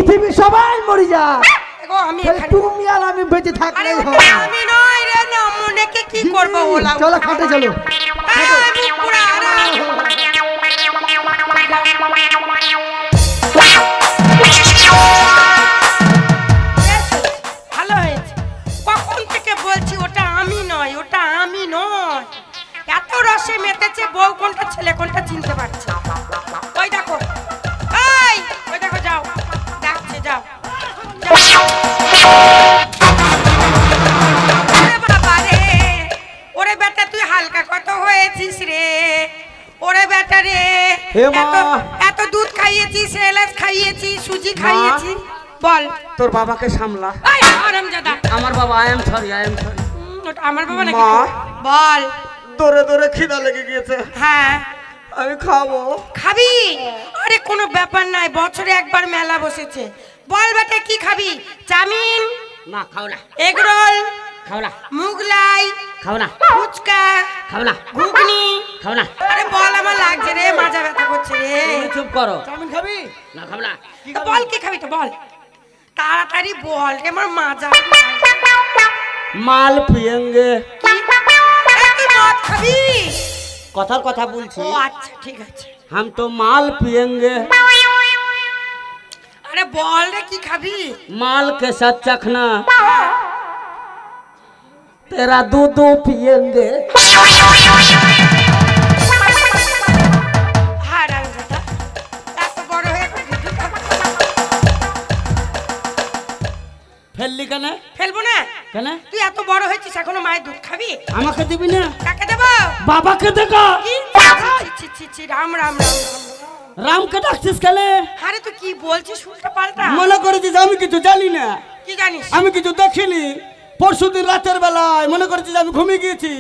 পৃথিবী সবাই মরে যায় দেখো আমি এখানে তুমি আর আমি বেঁচে থাকলে আরে আমি নই রে না মনেকে কি করব ওলা চলো খাটে চলো পুরা আরাম ভালো হয়েছে কখন থেকে বলছি ওটা আমি নয় এত রসে মেতেছে বউ কোনটা ছেলে কোনটা চিনতে পারছে ওই দেখো যাও ডাকছে যাও বাবা রে ওরে বেটা তুই হালকা কত হয়েছিস রে ওরে বেটা রে এত দুধ খাইয়েছিস এলাচ খাইয়েছিস সুজি খাইয়েছিস বল তোর বাবাকে সামলা আরামজাদা আমার বাবা আই এম সরি ওটা আমার বাবা নাকি বল দরে দরে খিদা লেগে গিয়েছে হ্যাঁ আমি খাবো খাবি আরে কোনো ব্যাপার নাই বছরে একবার মেলা বসেছে বল বেটা কি খাবি চাউমিন না খাও না এগ রোল খাও না মুগলাই খাও না ফুচকা খাও না ঘুগনি খাও না আরে বল আমার লাগছে রে মাজা ব্যথা করছে রে তুমি চুপ করো চাউমিন খাবি না খাও না বল কি খাবি তো বল তাড়াতাড়ি বল রে আমার মাজা মাল পিয়েঙ্গে তুই মদ খাবি কথার কথা বলছি ও আচ্ছা ঠিক আছে हम तो माल पिएंगे আরে বল রে কি খাবি माल के साथ चखना तेरा दूध पिएंगे হ্যাঁ রামজাদা এত বড় হয়ে ফেললি কেন ফেলবো না কেন তুই এত বড় হয়েছিস এখনো মায়ের দুধ খাবি আমাকে দিবি না কাকে দেবো বাবাকে দেখা রাম রাম রাম রামকে ডাকছিস কেন আরে তুই কি বলছিস উল্টা পাল্টা মনে করেছিস আমি কিছু জানি না কি জানিস আমি কিছু দেখিনি পরশুদিন রাতের বেলায় মনে করেছিস আমি ঘুমিয়ে গিয়েছি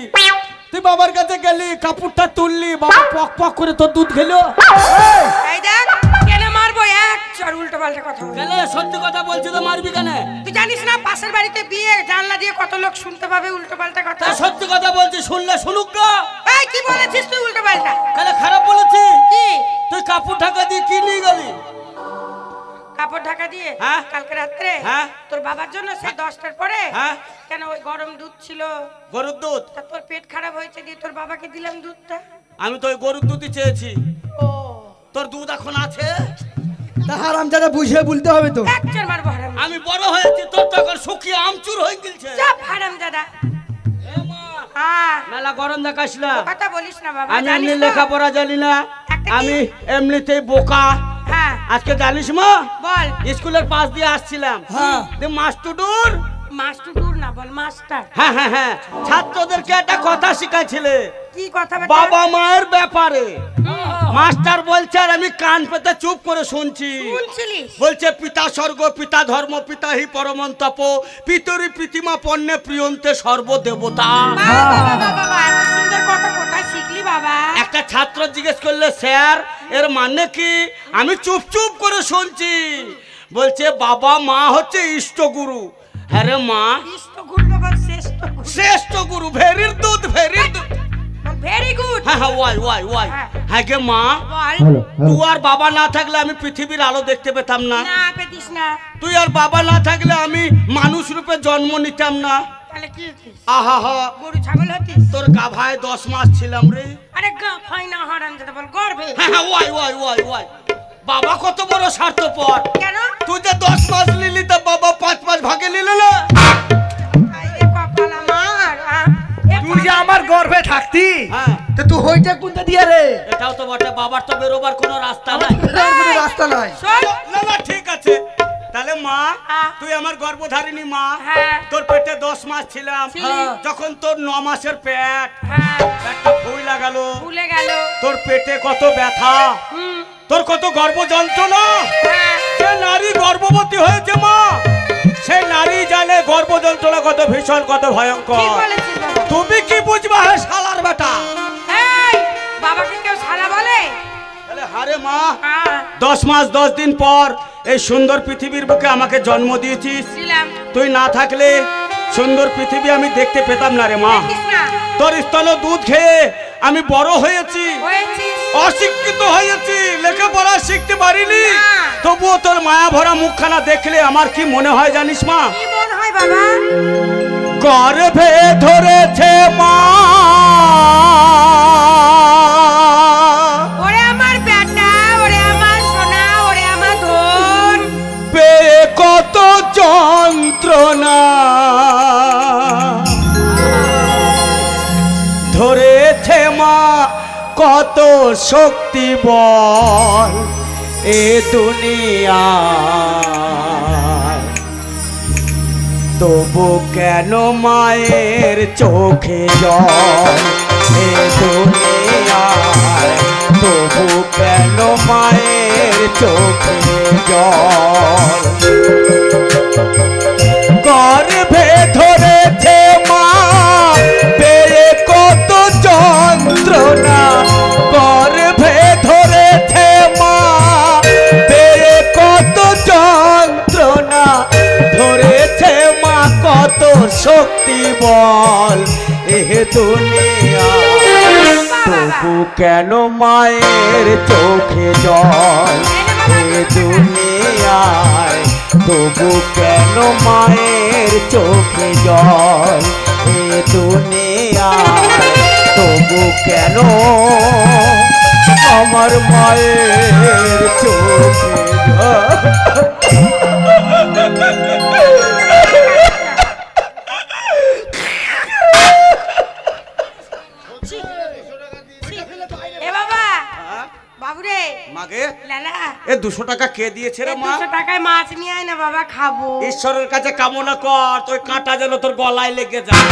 তুই বাবার কাছে গেলি কাপড়টা তুললি বাবা পক পক করে তোর দুধ খেলো এই দেখ কেন মারবো এক চর উল্টো পাল্টা কথা বল কেন সত্যি কথা বলছি তো মারবি কেন তুই জানিস না পাশের বাড়িতে বিয়ে জানলা দিয়ে কত লোক শুনতে পাবে উল্টো পাল্টা কথা সত্যি কথা বলছি শুনলে শুনুক গা এই কি বলেছিস তুই উল্টো পাল্টা কেন খারাপ বলেছি কি তুই কাপড় ঢাকা দিয়ে কি নিয়ে গেলি কাপড় ঢাকা দিয়ে হ্যাঁ। কালকে রাত্রে হ্যাঁ। তোর বাবার জন্য সেই 10টার পরে হ্যাঁ। কেন ওই গরম দুধ ছিল গরুর দুধ তা তোর পেট খারাপ হয়েছে দিয়ে তোর বাবাকে দিলাম দুধটা আমি তো ওই গরুর দুধই চেয়েছি ও তোর দুধ এখন আছে তা হারামজাদা বুঝে বলতে হবে তো এক চর মারবো হারাম আমি বড় হয়েছি তোর তো এখন শুকিয়ে আমচুর হয়ে গেলছে চাপ হারাম দাদা হ্যাঁ মেলা গরম দেখাস না কথা বলিস না বাবা আমি জানিস এমনি তো? লেখাপড়া জানি না একটা কি? আমি এমনিতেই বোকা হ্যাঁ আজকে জানিস মা বল স্কুলের পাশ দিয়ে আসছিলাম হ্যাঁ। মাস্টুডুর মাস্টার দূর না বল মাস্টার হ্যাঁ হ্যাঁ হ্যাঁ ছাত্রদেরকে একটা কথা শিখাইছিলে কি কথা বেটা? বাবা মায়ের ব্যাপারে মাস্টার বলছে আর আমি কান পেতে চুপ করে শুনছি শুনছিলিস বলছে পিতা স্বর্গ পিতা ধর্ম পিতা হি পরমন্তপ পিতরি প্রীতিমা পণ্যে প্রিয়ন্তে সর্বদেবতা বাবা এত সুন্দর কথা কোথায় শিখলি বাবা একটা ছাত্র জিজ্ঞেস করলে স্যার এর মানে কি আমি চুপ চুপ করে শুনছি বলছে বাবা মা হচ্ছে ইষ্টগুরু হ্যাঁ রে মা ইষ্ট গুড বাবা শ্রেষ্ঠ গুড শ্রেষ্ঠ গুরু ভেরির দুধ ভেরির দুধ ভেরি গুড হ্যাঁ হ্যাঁ ওয়াই হ্যাঁ গে মা বল তুই আর বাবা না থাকলে আমি পৃথিবীর আলো দেখতে পেতাম না না পেতিস না তুই আর বাবা না থাকলে আমি মানুষ রূপে জন্ম নিতাম না তাহলে কি হতিস আহা হা গরু ছাগল হতিস তোর গাভায় 10 মাস ছিলাম রে আরে গা ফাই না হারাম দাদা বল গর্বে হ্যাঁ হ্যাঁ ওয়াই বাবা কত বড় স্বার্থপর কেন তুই যে 10 মাস নিলি তা বাবা 5 মাস ভাগে নিলে না আই রে কপাল আমার তুই যে আমার গর্ভে থাকতি হ্যাঁ তো তুই হইটা কোনটা দিয়া রে এটাও তো বটে বাবার তো বেরোবার কোনো রাস্তা নাই বেরোবার কোনো রাস্তা নাই শোন না ঠিক আছে তাহলে মা হ্যাঁ। তুই আমার গর্ভধারিণী মা হ্যাঁ। তোর পেটে 10 মাস ছিলাম ছিলি। যখন তোর 9 মাসের পেট হ্যাঁ পেটটা ফুল লাগালো ভুলে গেল তোর পেটে কত ব্যথা হুম তোর কত গর্ভ যন্ত্রণা হ্যাঁ যে নারী গর্ভবতী হয়েছে মা সেই নারী জানে গর্ভ যন্ত্রণা কত ভীষণ কত ভয়ঙ্কর কি বলেছিস বাবা তুমি কি বুঝবা হে শালার বেটা এই বাবাকে কেউ শালা বলে তাহলে হারে মা হ্যাঁ 10 মাস 10 দিন পর এই সুন্দর পৃথিবীর বুকে আমাকে জন্ম দিয়েছিস ছিলাম তুই না থাকলে সুন্দর পৃথিবী আমি দেখতে পেতাম না রে মা দেখিস না তোর স্তন দুধ খেয়ে আমি বড় হয়েছি হয়েছিস অশিক্ষিত হয়েছি, লেখাপড়া শিখতে পারিনি, না। তবুও তোর মায়া ভরা মুখখানা দেখলে আমার কি মনে হয় জানিস মা? কি মনে হয় বাবা? গর্ভে ধরেছে মা, ওরে আমার বেটা, ওরে আমার সোনা, ওরে আমার ধন। পেয়ে কত যন্ত্রণা, ধরেছে মা কত শক্তি বল এ দুনিয়া, তবু কেন মায়ের চোখে জল এ দুনিয়ায়, তবু কেন মায়ের চোখে জল। গর্ভে ধরেছে মা, পেয়ে কত যন্ত্রণা, গর্ভে ধরেছে মা, পেয়ে কত যন্ত্রণা, ধরেছে মা কত শক্তি বল এ দুনিয়া, তবু কেন মায়ের চোখে জল এ দুনিয়ায়, তবু কেন মায়ের চোখে জল এ দুনিয়ায়, তবু কেন আমার মায়ের চোখে জল। এ বাবা, বাবুরে, মাগে লালা, এ 200 টাকা কে দিয়েছে রে মা? 200 টাকায় মাছ নিয়ে আয় না বাবা, খাবো। ঈশ্বরের কাছে কামনা কর তোর কাঁটা যেন তোর গলায় লেগে যায়।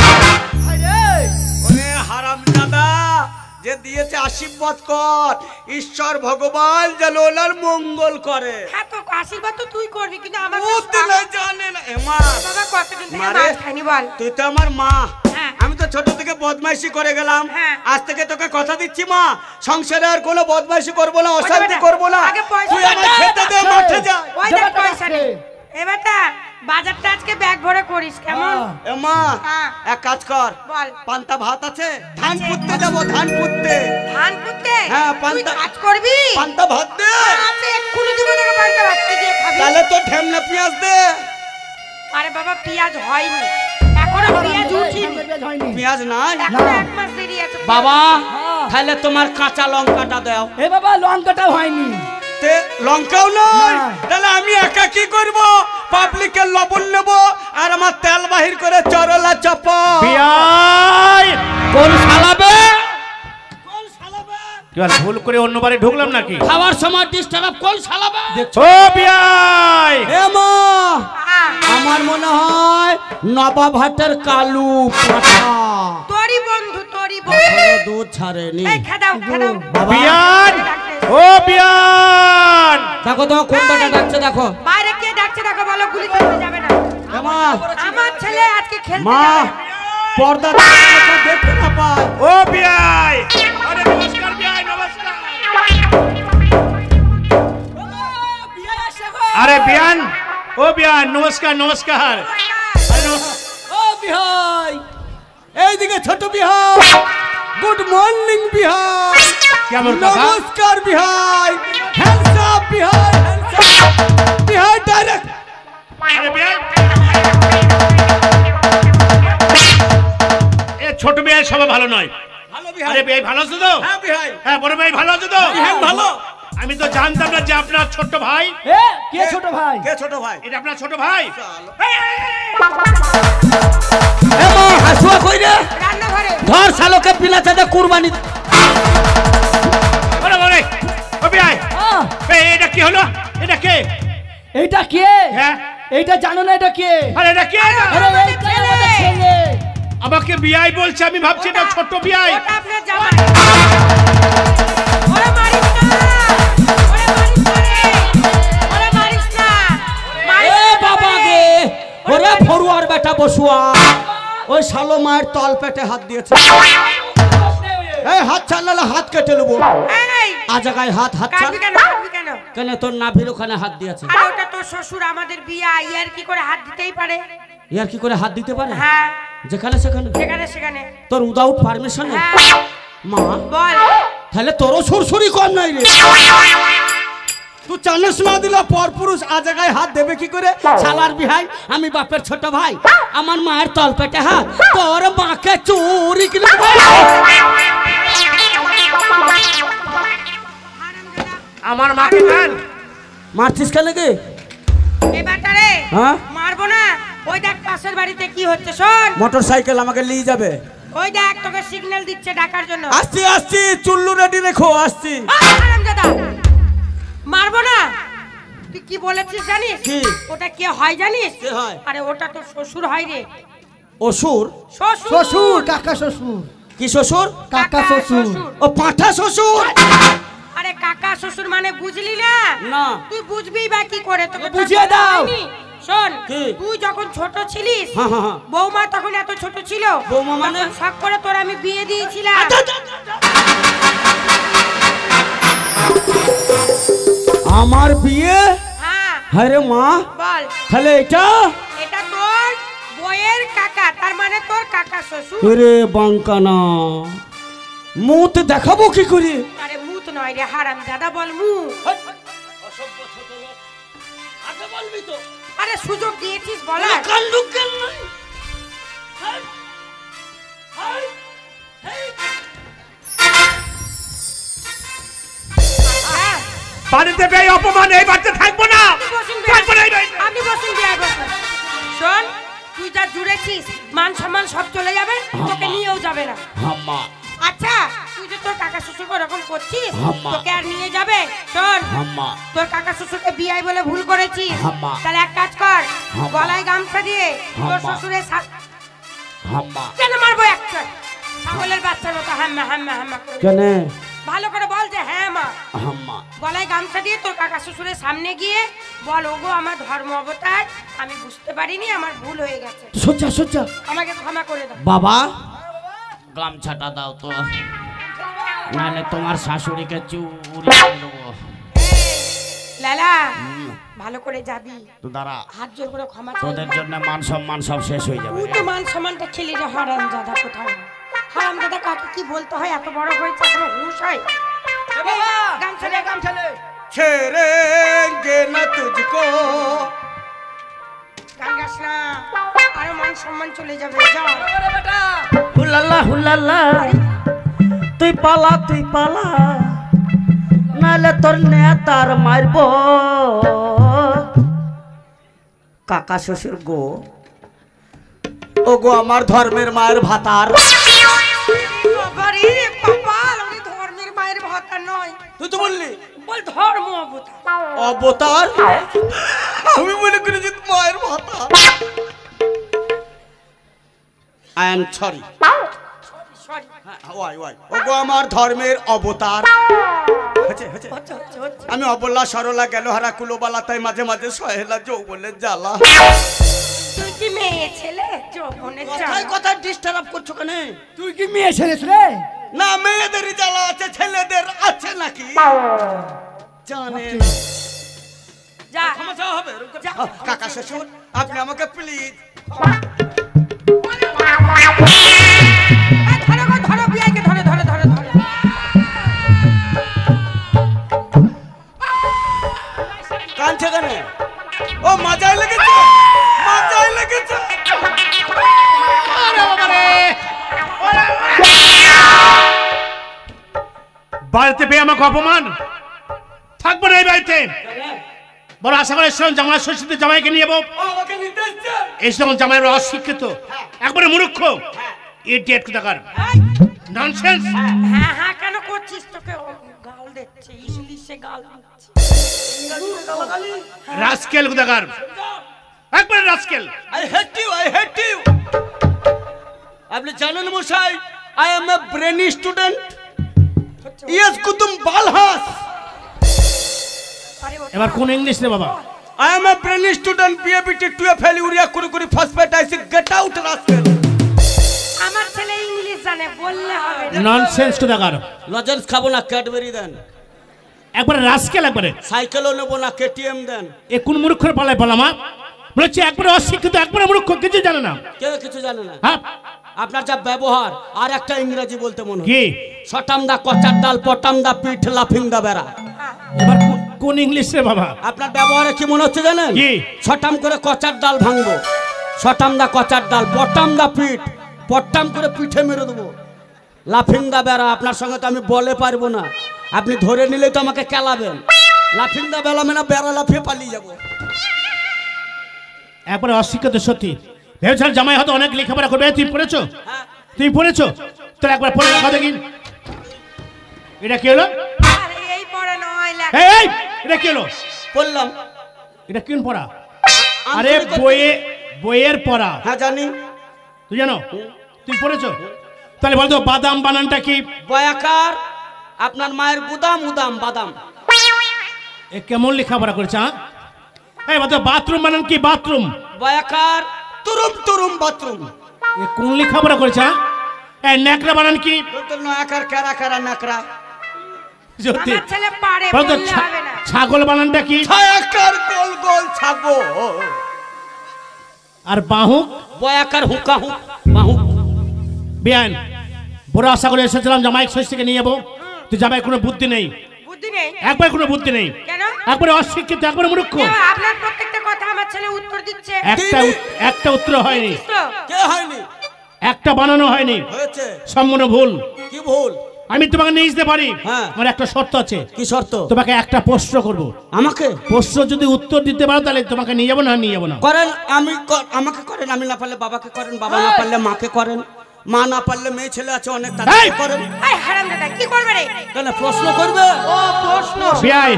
ওরে হারামজাদা, যে দিয়েছে আশীর্বাদ কর, ঈশ্বর ভগবান যেন ওনার মঙ্গল করে। হ্যাঁ, তো আশীর্বাদ তো তুই করবি, কিন্তু আমার ও দিলে জানে না এ মা। বাবা কতদিন থেকে মারে, মাছ খাইনি বল? তুই তো আমার মা, হ্যাঁ। আমি তো ছোট থেকে বদমাইশি করে গেলাম, হ্যাঁ। আজ থেকে তোকে কথা দিচ্ছি মা, সংসারে আর কোনো বদমাইশি করবো না, অশান্তি বেটা, করবো না, আগে পয়সা তুই আমার দে। খেতে দে, মাঠে যা। ওই জমা দেখ পয়সা টাকা নেই। আছে। এ বেটা, বাজারটা আজকে ব্যাগ ভরে করিস কেমন? এ মা, হ্যাঁ। এক কাজ কর, বল। পান্তা ভাত আছে, ধান আছে। পুঁততে যাবো, ধান পুঁততে। ধান পুঁততে? হ্যাঁ, তুই পান্তা- কাজ করবি? পান্তা ভাত দে, আচ্ছা, এক্ষুনি দিব তোকে পান্তা ভাত, তুই দিয়ে খাবি। তাহলে তো ঢেমনা পেঁয়াজ দে। আরে বাবা, পেঁয়াজ হয়নি এখনো, পেঁয়াজ উঠিনি, পেঁয়াজ নাই এখনো 1 মাস দেরি আছে। বাবা, হ্যাঁ। তাহলে তোমার কাঁচা লঙ্কাটা দাও। এ বাবা, লঙ্কাটাও হয়নি। তে লঙ্কাও নয়, না। তাহলে আমি একা কি করব? পাবলিকের লবণ নেব আর আমার তেল বাহির করে চরলা চাপা। বিয়াই কোন শালাবে? কোন শালাবে? কি বল, ভুল করে অন্য বাড়ি ঢুকলাম নাকি? খাওয়ার সময় ডিস্টার্ব কোন শালাবে? ও বিয়াই এ মা, হ্যাঁ, আমার মনে হয় নবাব হাটের কালু পাঠা তোরই বন্ধু, তোরই বন্ধু। এখনো দুধ ছাড়েনি। এই খাদাও, খাদাও। বিয়ান, ও বিয়ান, দেখো তো কোন বেটা ডাকছে, দেখো। বাইরে কে ডাকছে দেখো, বলো, গুলি খেলতে যাবে না। এ মা, আমার ছেলে আজকে খেলতে মা, যাবে না। পর্দা দেখতে না পায়। ও বিয়াই, আরে নমস্কার বিয়াই, নমস্কার। আরে বিয়ান, ও বিয়ান, নমস্কার নমস্কার। আরে নমস্কার। ও বিহাই, এইদিকে ছোট বিহাই, গুড মর্নিং বিহাই, কেমন কথা? নমস্কার বিহাই, হ্যান্ডস আপ বিহাই, হ্যান্ডস আপ বিহাই, ডাইরেক্ট। আরে বিয়াই, এ ছোট বিয়াই সবাই ভালো নয়। ভালো বিহাই। আরে বিয়াই ভালো আছো তো? হ্যাঁ বিহাই, হ্যাঁ, বড় ভাই ভালো আছো তো? হ্যাঁ ভালো। আমি তো জানতাম না যে আপনার ছোট ভাই। এ কে ছোট ভাই? কে ছোট ভাই? এটা আপনার ছোট ভাই? এ মা, হাসুয়া কই রে? রান্নাঘরে। ধর শালোকে পিলাচা দে কুরবানি। ওরে ওরে, ও বিয়াই, আহ, এটা কি হলো? এটা কে? এইটা কে? হ্যাঁ, এইটা জানো না এটা কে? আরে এটা কে? আরে এইটাই আমাদের ছেলে। আমাকে বিয়াই বলছে, আমি ভাবছি এটা ছোট বিয়াই। ওটা আপনার জামাই। ওরে মারিস না, ওরে মারিস না রে, ওরে মারিস না, মারিস এ না বাবা রে। গে, ওরে ফরুয়ার বেটা বসুয়া, ওই শালো মায়ের তল পেটে হাত দিয়েছে। এই হাত ছাড়, নাহলে হাত কেটে নেবো। এই, আ জায়গায় হাত, হাত ছাড়। কাঁদবি কেন, কাঁদবি কেন? কেন তোর নাভির ওখানে হাত দিয়েছে? আরে ওটা তোর শ্বশুর, আমাদের বিয়া, ইয়ার কি করে হাত দিতেই পারে? ইয়ার কি করে হাত দিতে পারে? হ্যাঁ, যেখানে সেখানে সেখানে সেখানে। তোর উইদাউট পারমিশন? হ্যাঁ, মা, বল। তাহলে তোরও সুরসুরি কম নাই রে। তুই জানিস না দিল পরপুরুষ আজ গায়ে হাত দেবে কি করে? শালার বিহাই, আমি বাপের ছোট ভাই, আমার মায়ের তল পেটে হাত, তোর মাকে চুরি কিনে আমার মাকে কেন মারছিস কেন গে? এ ব্যাটারে হ্যাঁ? মারবো না। ওই দেখ পাশের বাড়িতে কি হচ্ছে শোন। মোটর সাইকেল আমাকে নিয়ে যাবে। ওই দেখ তোকে সিগন্যাল দিচ্ছে ডাকার জন্য। আসছি আসছি, চুল্লু রেডি রেখো, আসছি। হারামজাদা, মারবো না। তুই কি বলেছিস জানিস? কি? ওটা কে হয় জানিস? কে হয়? আরে ওটা তো শ্বশুর হয় রে। অসুর? শ্বশুর, কাকা শ্বশুর। কি শ্বশুর? কাকা শ্বশুর। ও পাঁঠা শ্বশুর। আরে কাকা শ্বশুর মানে বুঝলি না? না। তুই বুঝবি বা কি করে? তোকে তো বুঝিয়ে বলা দাও। হয়নি। শোন, কি? তুই যখন ছোট ছিলিস, হ্যাঁ, হ্যাঁ, হ্যাঁ। বৌমা তখন এত ছোট ছিল, বৌমা মানে? তখন শখ করে তোর আমি বিয়ে দিয়েছিলাম। আমার বিয়ে? হ্যাঁ, হ্যাঁ রে মা, বল। তাহলে এটা? এটা তোর বইয়ের কাকা, তার মানে তোর কাকা শ্বশুর। রে বাঙ্কানা, মুখ দেখাবো কি করে? আরে মুত নয় রে হারামজাদা, বল মুখ। আরে সুযোগ দিয়েছিস বলার। হ্যাঁ, বাড়িতে পেয়ে অপমান, এই বাড়িতে থাকবো না। আপনি বসুন থাকবো না এই বিয়াই। বাড়িতে। আপনি বসুন বিয়াই, বসুন। শোন, তুই যা জুড়েছিস মান সম্মান সব চলে যাবে, তোকে নিয়েও যাবে না। আম্মা, আচ্ছা, তুই যে তোর কাকা শ্বশুরকে ওরকম করছিস, আম্মা। তোকে আর নিয়ে যাবে? শোন, আম্মা, তোর কাকা শ্বশুরকে বিয়াই বলে ভুল করেছিস, আম্মা। তাহলে এক কাজ কর, আম্মা। গলায় গামছা দিয়ে তোর আম্মা। শ্বশুরের আম্মা। কেন মারবো? একটা ছাগলের বাচ্চার মতো হাম্মা হাম্মা হাম্মা করে। কেন? ভালো করে বল যে হ্যাঁ মা। আম্মা, গলায় গামছা দিয়ে তোর কাকা শ্বশুরের সামনে গিয়ে বল, ওগো আমার ধর্ম অবতার, আমি বুঝতে পারিনি, আমার ভুল হয়ে গেছে, সজ্জা সজ্জা। আমাকে ক্ষমা করে দাও। বাবা, গামছাটা দাও তো, নাহলে তোমার শাশুড়িকে চুরি করে দেবো। লালা, ভালো করে যাবি, তো দাঁড়া, হাত জোর করে ক্ষমা তোদের জন্য মান সম্মান সব শেষ হয়ে যাবে। তুই তো মান সম্মানটা খেলি রে হারামজাদা কোথায়। হারামজাদা কাকে কি বলতে হয়, এত বড় হয়েছে এখনো হুঁশ হয়। গামছা দে, গামছা দে। ছেড়েঙ্গে না তুঝকো। গান গাস না, আরো মান সম্মান চলে যাবে। যা হুলাল্লা হুলাল্লা, তুই পালা তুই পালা, নাহলে তোর নেতার মারব। কাকা শ্বশুর গো, ও গো আমার ধর্মের মায়ের ভাতার। বাবারে কপাল, ওরে ধর্মের মায়ের ভাতা নয়, তুই তো বললি বল ধর্ম অবতার। অবতার। আমি মনে করেছি মায়ের ভাতার। I am sorry. সরি, ওয়াই ওয়াই, ও গো আমার ধর্মের অবতার। হচ্ছে হচ্ছে। হচ্ছে হচ্ছে হচ্ছে। আমি অবলা সরলা গেল হারা কুলোবালা, তাই মাঝে মাঝে সহেলা যৌবনের জ্বালা। তুই কি মেয়ে ছেলে? যৌবনের কথায় জ্বালা। কথায় ডিস্টার্ব করছো কেন? তুই কি মেয়ে ছেড়েছ রে? না, মেয়েদেরই জ্বালা আছে, ছেলেদের আছে নাকি জানে? যা ক্ষমা চাওয়া হবে? কাকা শ্বশুর, আপনি আমাকে প্লিজ। ধরো গো, ধরো বিয়াইকে, ধরো ধরো ধরো ধরো। কাঁদছে কেন? ও মজায় লেগেছে, মজায় লেগেছে। বাড়িতে পেয়ে আমাকে অপমান, থাকবো না এই বাড়িতে। বড় আশা করে এসেছিলাম জামাই ষষ্ঠীতে জামাইকে নিয়ে যাবো, ও আমাকে নিতে এসছে। এসেছিলাম জামাইয়ের অশিক্ষিত, একবারে মূর্খ, ইডিয়েট কোথাকার, ননসেন্স। হ্যাঁ হ্যাঁ কেন করছিস? তোকে ও গাল দিচ্ছে, ইংলিশে গাল দিচ্ছে। রাস্কেল কোথাকার, একবারে rascal. I hate you, I hate you. আপনি জানেন মশাই, I am a brainy student. Yes, Kutum বালহাস। আরে এবার কোন ইংলিশ রে বাবা? I am a brainy student, BABT, 12 urea, Kurkure, phosphate, I say get out, rascal. আমার ছেলে ইংলিশ জানে, বললে হবে না। ননসেন্স কোথাকার, লজেন্স খাবো না, ক্যাডবেরি দেন। একবারে রাস্কেল, একবারে। সাইকেলও নেবো না, KTM দেন। এ কোন মূর্খের পালায় পালামা? বলছি একবারে অশিক্ষিত, একবারে মূর্খ, কিছু জানে না। কেউ কিছু জানে না। হ্যাঁ, আপনার যা ব্যবহার আর একটা ইংরেজি বলতে মনে হয় কি শটাম দা কচার ডাল পটাম দা পিঠ লাফিং দা বেড়া এবার কোন ইংলিশ রে বাবা? আপনার ব্যবহারে কি মনে হচ্ছে জানেন কি? শটাম করে কচার ডাল ভাঙবো, শটাম দা কচার ডাল পটাম দা পিঠ পটাম করে পিঠে মেরে দেবো, লাফিং দা বেড়া। আপনার সঙ্গে তো আমি বলে পারবো না, আপনি ধরে নিলেই তো আমাকে কেলাবেন। লাফিং দা বেলা মানে বেড়া লাফিয়ে পালিয়ে যাবো। একবারে অশিক্ষিত সত্যি। ভেবেছিল জামাই হয়তো অনেক লেখাপড়া করবে। তুই পড়েছো? হ্যাঁ। তুই পড়েছো? তোর একবার পড়ে রাখা দেখি। এটা কি হলো? আরে এই পড়া নয় লেখা। এই এটা কি হলো? বললাম এটা কোন পড়া? আরে বইয়ের পড়া। হ্যাঁ জানি। তুই জানো? তুই পড়েছো? তাহলে বলতো বাদাম বানানটা কি? বয়াকার আপনার মায়ের গুদাম উদাম বাদাম। এ কেমন লেখাপড়া করেছে? হ্যাঁ এই বলতো বাথরুম বানান কি? বাথরুম। বয়াকার তুরুম তুরুম বাথরুম। এ কোন লেখাপড়া করেছে? এই ন্যাকড়া বানান কি? নয়াকার কারা কারা নাকড়া। সত্যি আমার ছেলে পারে বলতো বললে হবে না। ছাগল বানানটা কি? ছায়াকার গোল গোল ছাগল। আর বাহুক? বয়াকার হুকা হুক বাহুক। বিয়ান বড় আশা করে এসেছিলাম জামাই শেষ থেকে নিয়ে যাবো। তুই জামাই কোনো বুদ্ধি নেই, বুদ্ধি নেই একবার কোনো বুদ্ধি নেই, কেন? একবারে অশিক্ষিত, একবারে মূর্খ। কেন? আপনার প্রত্যেকটা কথা আমার ছেলে উত্তর দিচ্ছে। একটা উত্তর হয়নি, তো কে হয়নি? একটা বানানো হয়নি, হয়েছে। সম্পূর্ণ ভুল। কি ভুল? আমি তোমাকে নিয়ে যেতে পারি, হ্যাঁ। আমার একটা শর্ত আছে। কি শর্ত? তোমাকে একটা প্রশ্ন করব, আমাকে প্রশ্ন যদি উত্তর দিতে পারো তাহলে তোমাকে নিয়ে যাবো, না নিয়ে যাবো না। করেন। আমাকে করেন, আমি না পারলে বাবাকে করেন, বাবা না পারলে মাকে করেন, মা না পারলে মেয়ে ছেলে আছে অনেক এই! তাদেরকে করেন। এই হারামজাদা কি করবে রে? কেন প্রশ্ন করবে? ও প্রশ্ন। বিয়াই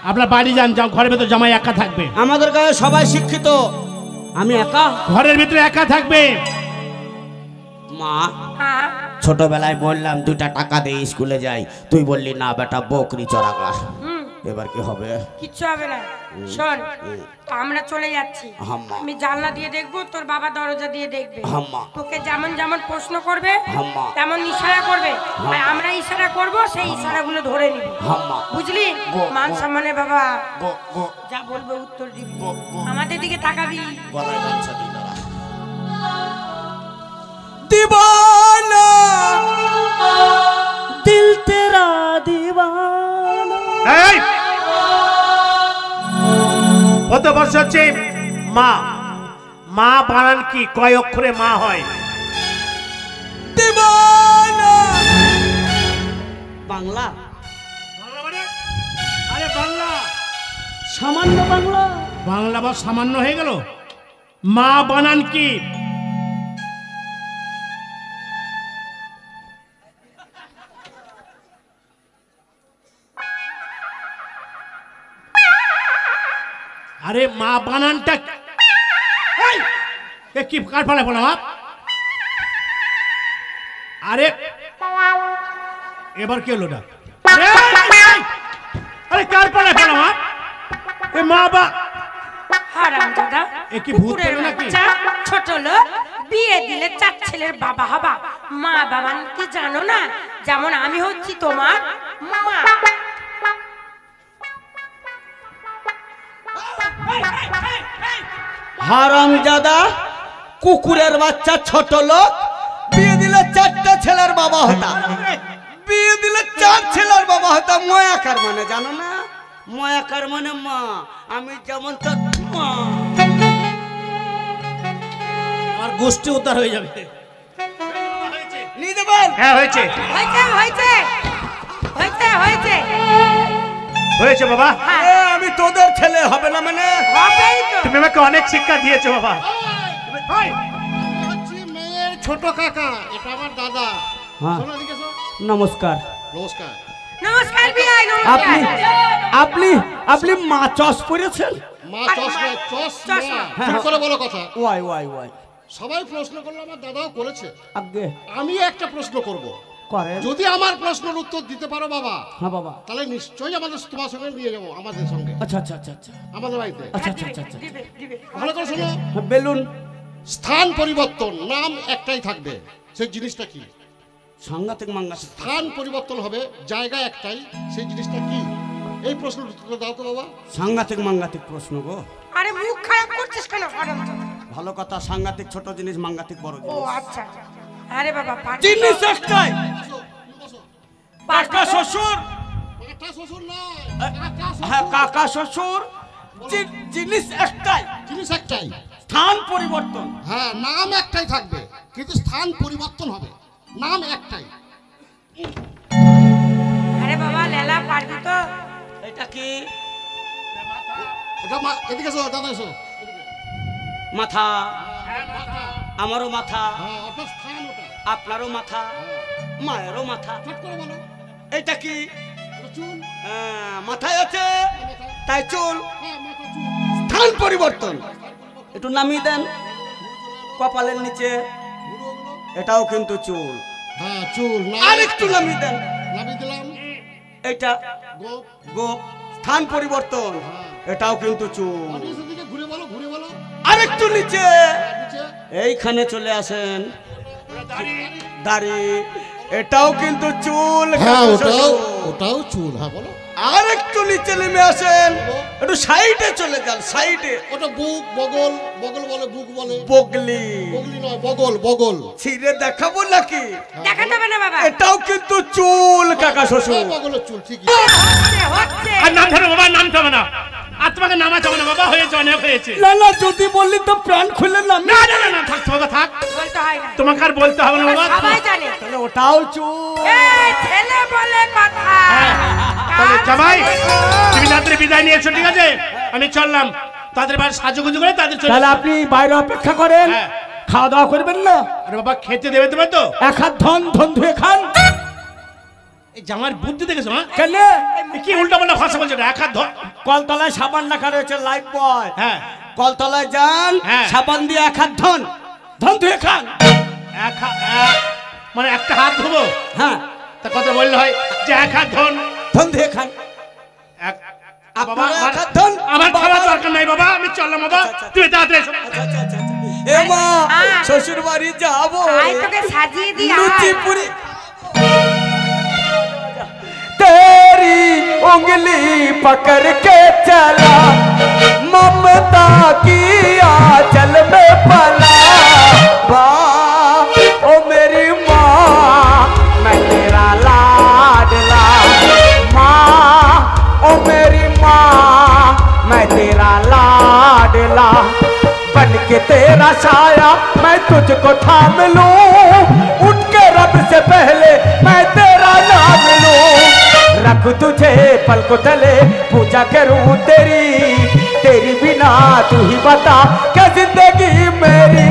আপনার বাড়ি যান, যাও, ঘরের ভেতর জামাই একা থাকবে। আমাদের গায়ে সবাই শিক্ষিত, আমি একা। ঘরের ভিতরে একা থাকবে। মা হ্যাঁ ছোটবেলায় বললাম 2টা টাকা দিয়ে স্কুলে যাই, তুই বললি না বেটা বকরি চড়াগা। হুম এবার কি হবে? কিচ্ছু হবে না। শোন আমরা চলে যাচ্ছি, হাম্মা। আমি জানলা দিয়ে দেখবো, তোর বাবা দরজা দিয়ে দেখবে। হাম্মা। তোকে যেমন যেমন প্রশ্ন করবে হাম্মা। তেমন ইশারা করবে, আর আমরা ইশারা করব, সেই ইশারাগুলো ধরে নিবি। হাম্মা। বুঝলি? গো, মান গো। সম্মানে বাবা গো গো যা বলবে উত্তর দিবি। গো গো আমাদের দিকে তাকাবি। গলায় গামছা দিয়ে দাঁড়া। দিবানা দিল তেরা দিবানা। এই কত বর্ষ হচ্ছে মা? মা বানান কি? কয় অক্ষরে মা হয়? দিবানা বাংলা। আরে বাংলা, সামান্য বাংলা। বাংলা বা সামান্য হয়ে গেল? মা বানান কি? আরে মা বানানটা এই, এ কি কার পালা বললাম? আরে এবার কি হলো? আরে কার পালা বললাম? এ মা বা হারামজাদা এ কি ভূত কুকুরের হলো নাকি? বাচ্চা, ছোট লোক, বিয়ে দিলে 4 ছেলের বাবা হবা। মা বাবা কি জানো না? যেমন আমি হচ্ছি তোমার মা। হারামজাদা কুকুরের বাচ্চা, ছোট লোক, বিয়ে দিলে 4টা ছেলের বাবা হতাম, বিয়ে দিলে 4 ছেলের বাবা হতাম। ময়াকার মানে জানো না? ময়াকার মানে মা। আমি যেমন তো মা। আমার গোষ্ঠী উদ্ধার হয়ে যাবে। নিয়ে দেবেন? হ্যাঁ হয়েছে, হয়েছে হয়েছে হয়েছে হয়েছে হয়েছে বাবা। এ, আমি তোদের ছেলে হবে না মানে? হবেই তো। তুমি আমাকে অনেক শিক্ষা দিয়েছো বাবা। মেয়ের ছোট কাকা, এটা আমার দাদা। হ্যাঁ। শোনো এদিকে এসো। নমস্কার। নমস্কার। নমস্কার বিয়াই, আপনি নমস্কার। আপনি আপনি মা চশ পরেছেন? মা আর চশমা, মা- চশমা। চশমা। ঠিক করে বলো কথা। Why why why. সবাই প্রশ্ন করলো, আমার দাদাও করেছে। আগে আমি একটা প্রশ্ন করব। করেন। যদি আমার প্রশ্নের উত্তর দিতে পারো বাবা, হ্যাঁ বাবা। তাহলে নিশ্চয়ই আমাদের তোমার সঙ্গে নিয়ে যাবো, আমাদের সঙ্গে, আচ্ছা আচ্ছা আচ্ছা আচ্ছা আমাদের বাড়িতে। আচ্ছা আচ্ছা আচ্ছা আচ্ছা। দিবে দিবে। ভালো করে শোনো। বেলুন। স্থান পরিবর্তন, নাম একটাই থাকবে, সেই জিনিসটা কি? সাংঘাতিক মাঙ্গাতিক। স্থান পরিবর্তন হবে, জায়গা একটাই, সেই জিনিসটা কি? এই প্রশ্নের উত্তর দাও তো বাবা। সাংঘাতিক মাঙ্গাতিক প্রশ্ন গো। আরে মুখ খারাপ করছিস কেন হারামজাদা? ভালো কথা, সাংঘাতিক ছোট জিনিস, মাঙ্গাতিক বড় ও জিনিস। আচ্ছা আরে বাবা জিনিস একটাই, কাকা শ্বশুর, পাঁঠা শ্বশুর নয়, হ্যাঁ কাকা শ্বশুর, জিনিস একটাই, জিনিস একটাই। স্থান পরিবর্তন। হ্যাঁ, নাম একটাই থাকবে কিন্তু স্থান পরিবর্তন হবে, নাম একটাই। আরে বাবা লেলা পারবি তো? এটা কি? ওটা এদিকে এসো, দাদা এসো। মাথা, আমারও মাথা, হ্যাঁ, ওটা স্থান, ওটা আপনারও মাথা, মায়েরও মাথা। চট করে বলো। এটা কি? ওটা চুল। মাথায় আছে তাই চুল। হ্যাঁ, মাথা চুল। স্থান পরিবর্তন। একটু নামিয়ে দেন কপালের নিচে, এটাও কিন্তু চুল। হ্যাঁ, চুল। আর একটু নামিয়ে দেন, নামিয়ে দিলাম। এটা গোপ। গোপ। স্থান পরিবর্তন, এটাও কিন্তু চুল। আর নিচের দিকে ঘুরে বলো, ঘুরে বলো। আর একটু নিচে, নিচে। এইখানে চলে আসেন, দাড়ি, এটাও কিন্তু চুল। হ্যাঁ, কাকা ওটাও শ্বশুর। ওটাও চুল। হ্যাঁ বলো। আর একটু নিচে নেমে আসেন, একটু সাইডে চলে যান, সাইডে। ওটা বুক, বগল, বগল বলে, বুক বলে। বগলি, বগলি নয়, বগল, বগল। ছিঁড়ে দেখাবো নাকি? দেখাতে হবে না বাবা। এটাও কিন্তু চুল কাকা শ্বশুর। হ্যাঁ, বগলের চুল ঠিকই। হচ্ছে আর নাম ধরো বাবা, নাম ধরো না। আর তোমাকে নামা যাবে না বাবা, হয়েছে অনেক হয়েছে। না যদি বললি তো প্রাণ খুলে নাম। না না না না, থাক বাবা থাক, বলতে হয় না, তোমাকে আর বলতে হবে না বাবা। সবাই জানে। তাহলে ওটাও চুল। এই ছেলে বলে কথা। তাহলে কার জামাই ছেলে? তুমি তাদের বিদায় নিয়েছো, ঠিক আছে, আমি চললাম। তাদের বাড়ি সাজুগুজু করে তাদের চলে। তাহলে আপনি বাইরে অপেক্ষা করেন, হ্যাঁ। খাওয়া দাওয়া করবেন না? আরে বাবা খেতে দেবে তোমার তো? এক হাত ধন ধন ধুয়ে খান। এই জামার বুদ্ধি দেখেছো না? কেন? কি উল্টা পাল্টা ভাষা বলছো? এক হাত ধর। কলতলায় সাবান রাখা রয়েছে, লাইফ বয়। হ্যাঁ কলতলায় যান, হ্যাঁ। সাবান দিয়ে এক হাত ধন ধন ধুয়ে খান। মানে একটা হাত ধোবো? হ্যাঁ, তা কথা বললে হয় যে এক হাত ধন ধন ধুয়ে খান। বাবা আপনারা এক হাত ধন। আমার খাওয়ার দরকার নাই বাবা, আমি চললাম বাবা, তুমি তাড়াতাড়ি এসো। আচ্ছা আচ্ছা আচ্ছা আচ্ছা। এ মা, শ্বশুর বাড়ি যাবো, আয় তোকে সাজিয়ে দি লুচি আয়। পুরি। तेरी उंगली पकड़ के चला, ममता की आंचल में पला। माँ, ओ मेरी माँ, मैं तेरा लाडला। माँ, ओ मेरी माँ, मैं तेरा लाडला। बन के तेरा साया मैं तुझको थाम लूं, उठ के रब से पहले मैं तेरा नाम लूं। रख तुझे पलकों तले, पूजा करूं तेरी, तेरी बिना तू ही बता क्या जिंदगी मेरी।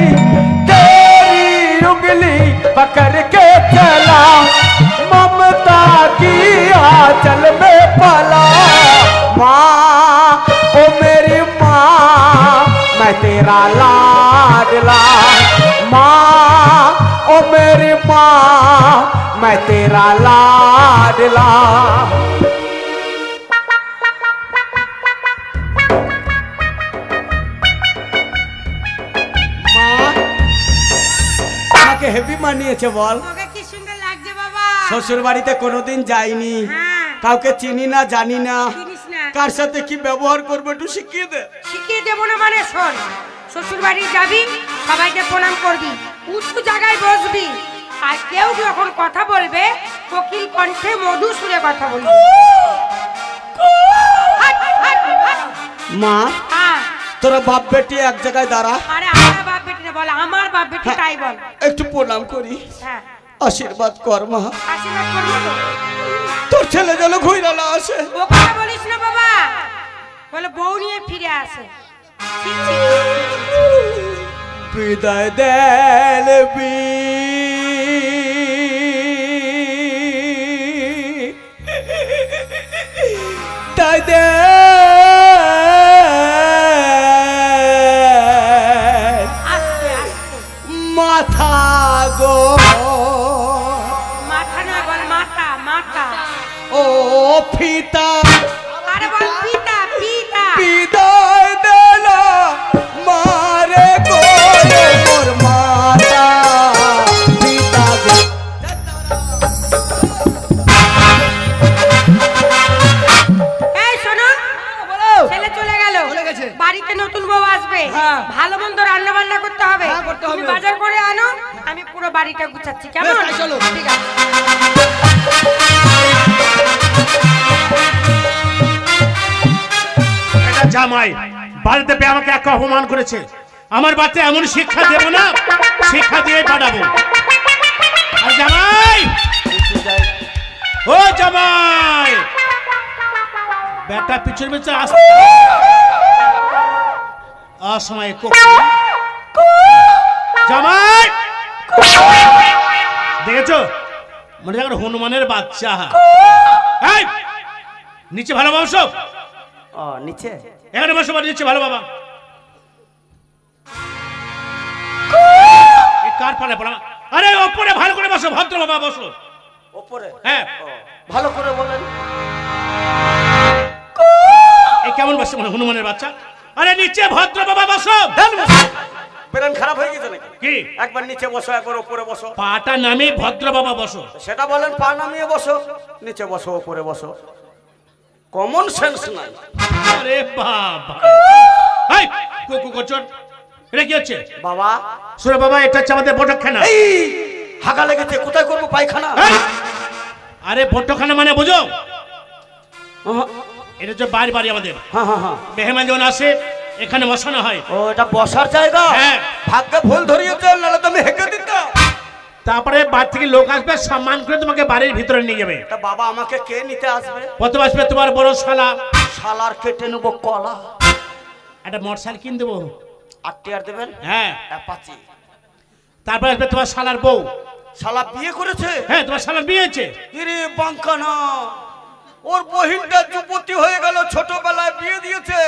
तेरी उंगली पकड़ के चला, ममता की आंचल में पला। माँ, ओ मेरी माँ, मैं तेरा लाडला। माँ, ओ मेरी माँ, मैं तेरा लाडला। আমাকে হেভি মানিয়েছে বল। তোকে কি সুন্দর লাগছে বাবা। শ্বশুর বাড়িতে কোনোদিন যাইনি, হ্যাঁ। কাউকে চিনি না, জানি না, চিনিস না। কার সাথে কি ব্যবহার করবো একটু শিখিয়ে দে। শিখিয়ে দেবো না মানে শোন, শ্বশুর বাড়ি যাবি, সবাইকে প্রণাম করবি, উঁচু জায়গায় বসবি, আর কেউ যখন কথা বলবে কোকিল কণ্ঠে মধু সুরে কথা বলবি। হাট, হাট, হাট। মা, হ্যাঁ, তোরা বাপ বেটি এক জায়গায় দাঁড়া, আরে আমার বাপ বেটি না বল, আমার বাপ বেটি তাই বল। একটু প্রণাম করি, হ্যাঁ, আশীর্বাদ কর মা। আশীর্বাদ করবো তো। তোর ছেলে যেন ঘুরে না আসে। ও কথা বলিস না বাবা, বলে বউ নিয়ে ফিরে আসে। ছি, ছি, ছি, ছি, ছি। বিদায় দেন বিদায় দেন আস্তে আস্তে, মাথা গো, মাথা না বল, মাথা মাথা। ও ফিতা, আরে বল পিতা পিতা। বিদায় দেলা মারে গোলে মোর মাতা। পিতা গো। এই শোনো, ছেলে চলে গেল, বাড়িতে নতুন বউ আসবে, হ্যাঁ। ভালো মন্দ রান্না বান্না করতে হবে, হ্যাঁ, করতে তুমি হবে। বাজার করে আনো, আমি পুরো পুরো বাড়িটা গুছাচ্ছি, কেমন? বেশ, তাই চলো। ঠিক আছে। এটা জামাই বাড়িতে পেয়ে আমাকে এক অপমান করেছে। আমার বাচ্চা এমন শিক্ষা দেব না, শিক্ষা দিয়ে পাঠাবো। আর জামাই, ও জামাই, বেটা পিছনে পিছনে অসময়ে জামাই দেখেছো, মনে হয় হনুমানের বাচ্চা। এই, নিচে ভালো বসো। ও নিচে এখানে বসো, নিচে ভালো বাবা। কার পালে পড়া? আরে ওপরে ভালো করে বসো, ভদ্র বাবা বসো উপরে। হ্যাঁ, ভালো করে বলেন। এই কেমন বসে মানে হনুমানের বাচ্চা? আরে নিচে ভদ্র বাবা বসো। বেরেন খারাপ হয়ে গেছে নাকি? কি একবার নিচে বসো, একবার উপরে বসো। পাটা নামে ভদ্র বাবা বসো। সেটা বলেন, পা নামিয়ে বসো, নিচে বসো, উপরে বসো। কমন সেন্স নাই। আরে বাবা, এই কুকু কোচর, এটা কি হচ্ছে বাবা? সুরে বাবা, এটা হচ্ছে আমাদের বটখানা। এই হাগা লেগেছে, কোথায় করবো পায়খানা? আরে বটখানা মানে বুঝো, এটা হচ্ছে বাড়ি বাড়ি আমাদের। হ্যাঁ হ্যাঁ হ্যাঁ। মেহমান যখন আসে এখানে বসানো হয়। ও, এটা বসার জায়গা? হ্যাঁ। ভাগ্যে ভুল ধরিয়েছে, নাহলে তুমি হেঁকে দিতাম। তারপরে বাড়ি থেকে লোক আসবে, সম্মান করে তোমাকে বাড়ির ভিতরে নিয়ে যাবে। তা বাবা আমাকে কে নিতে আসবে? প্রথম আসবে তোমার বড় শালা। শালার কেটে নেবো কলা। একটা মোটরসাইকেল কিনে দেবো। 8 টিয়ার দেবেন? হ্যাঁ। অ্যাপাচি। তারপরে আসবে তোমার শালার বউ। শালা বিয়ে করেছে? হ্যাঁ, তোমার শালার বিয়ে হয়েছে। ইরে বাঙ্কানা, ওর বহিনটা যুবতী হয়ে গেল, ছোটবেলায় বিয়ে দিয়েছে,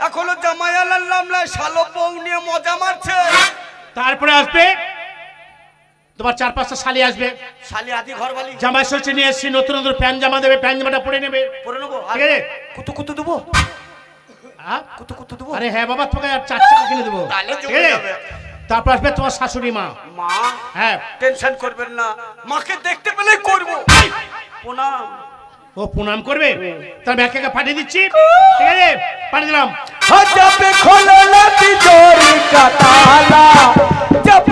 এখনো জামাই আলার নাম নাই, শালো বউ নিয়ে মজা মারছে। তারপরে আসবে তোমার 4-5টা শালি আসবে। শালি আদি ঘরবালি। জামাই ষষ্ঠী নিয়ে এসছি, নতুন নতুন প্যান্ট জামা দেবে, প্যান্ট জামাটা পরে নেবে। পরে নেবো। ঠিক আছে? কুতু কুতু দেবো? হ্যাঁ? কুতু কুতু দেবো? আরে হ্যাঁ বাবা, তোমাকে 4 টাকা কিনে দেবো। তাহলে ঠিক জমে আছে? যাবে। তারপর আসবে তোমার শাশুড়ি মা। মা? হ্যাঁ। টেনশন করবেন না, মাকে দেখতে পেলেই করবো প্রণাম। ও প্রণাম করবে? তার ব্যাগকে পাঠিয়ে দিচ্ছি। ঠিক আছে, পাঠিয়ে দিলাম। जब खोलना तिजोरी का ताला, जब